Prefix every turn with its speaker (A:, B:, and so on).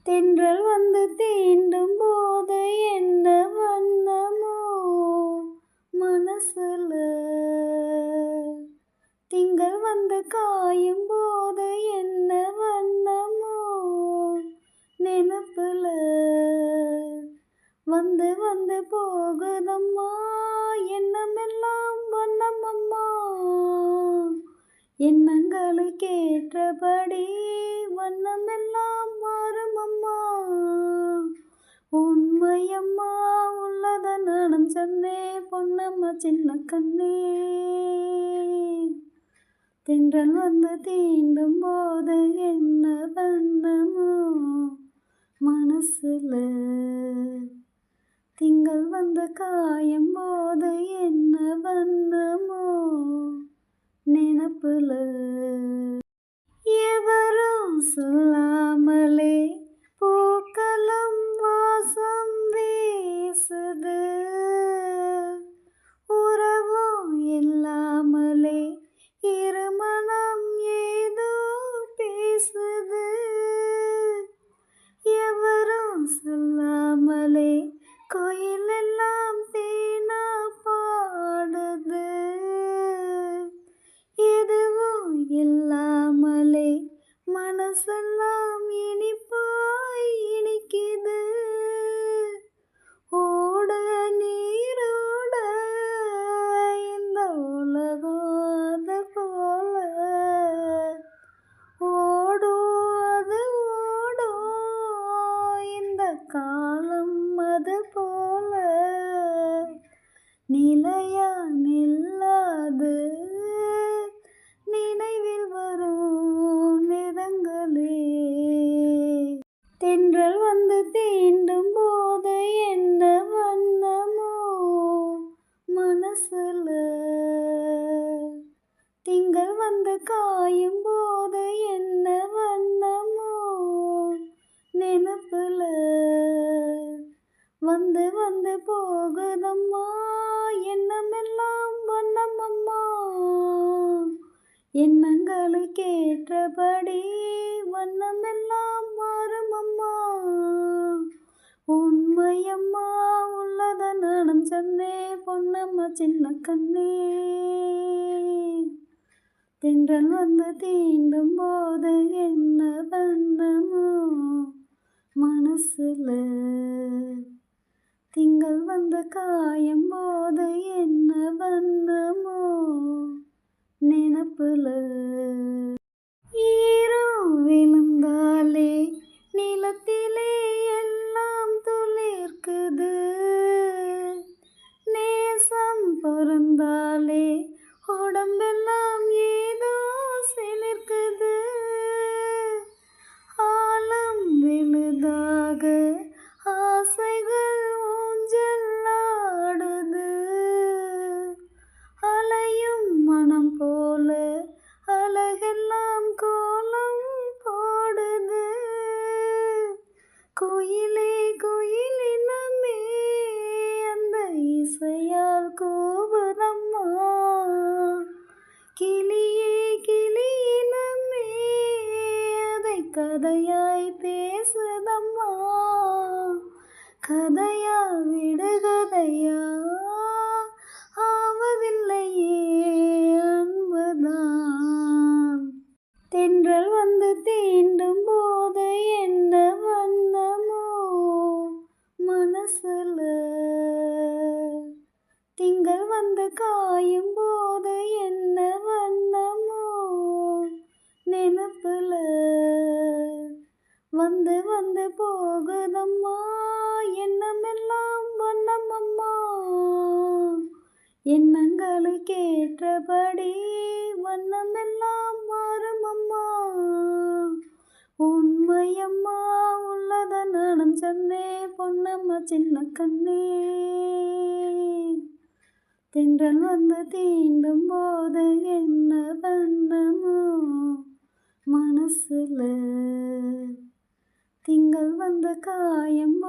A: தென்றல் வந்து தீண்டும் போது என்ன வண்ணமோ மனசுல, திங்கள் வந்து காயும் போது என்ன வண்ணமோ நினப்புல, வந்து வந்து போகுதம்மா எண்ணமெல்லாம் வண்ணமம்மா, எண்ணங்களுக்கேற்றபடி வண்ணமெல்லாம் மாறுமம்மா. உண்மையம்மா உள்ளத நானும் சொன்னேன் பொன்னம்மா சின்ன கண்ணே. தென்றல் வந்து தீண்டும் போது என்ன வண்ணமோ மனசுல, திங்கள் வந்து காயும் போது என்ன வண்ணமோ நினப்புல. எவரும் சொல்லாமலே பூக்களும் வாசம் வீசுது, உறவும் இல்லாமலே இருமனம் ஏதோ பேசுது. எவரும் சொல்லாமலே கோயிலெல்லாம் தேனா பாடுது, எதுவும் இல்லாமலே மனசெல்லாம் இனிப்பாய் இனிக்குது. ஓட நீரோட இந்த உலகம் அது போல ஓடும், அது ஓடும் இந்த காலம் அது போல, நிலையா நில்லாது நினைவில் வரும் நிறங்களே. தென்றல் வந்து தீண்டும் போது என்ன வண்ணமோ மனசுல, திங்கள் வந்து காயும் போது என்ன வண்ணமோ நினப்புல, வந்து வந்து போகுதம்மா எண்ணமெல்லாம் வண்ணமம்மா, எண்ணங்களுக்கேற்றபடி வண்ணமெல்லாம் மாறுமம்மா. உண்மையம்மா உள்ளத நானும் சொன்னேன் பொன்னம்மா சின்ன கண்ணே. தென்றல் வந்து தீண்டும் போது என்ன வண்ணமோ மனசுல, திங்கள் வந்து காயும் போது என்ன வண்ணமோ நினப்புல. ஈரம் விழுந்தாலே நிலத்திலே எல்லாம் துளிர்க்குது, நேசம் பொருந்தாலே உடம்பெல்லாம் ஏதோ சிலிர்க்குது. ஆலம் விழுதாக ஆசைகள் ஊஞ்சல் ஆடுது, அலையும் மனம் போல அழகெல்லாம் கோலம் போடுது. குயிலே குயிலினமே அந்த இசையால் கூவுதம்மா, கிளியே கிளியினமே அதை கதையாய் பேசுதம்மா. கதையா விடுகதையா ஆவதில்லையே அன்புதான். தென்றல் வந்து தீண்டும் போது என்ன வண்ணமோ மனசுல, திங்கள் வந்து காயும் போது என்ன வண்ணமோ நினப்புல, வந்து வந்து போகுதம்மா எண்ணமெல்லாம் வண்ணமம்மா, எண்ணங்களுக்கேற்றபடி வண்ணமெல்லாம் மாறுமம்மா. உண்மையம்மா உள்ளத நானும் சொன்னேன் பொன்னம்மா சின்ன கண்ணே. தென்றல் வந்து தீண்டும் போது என்ன வண்ணமோ மனசுல, திங்கள் வந்து காயும்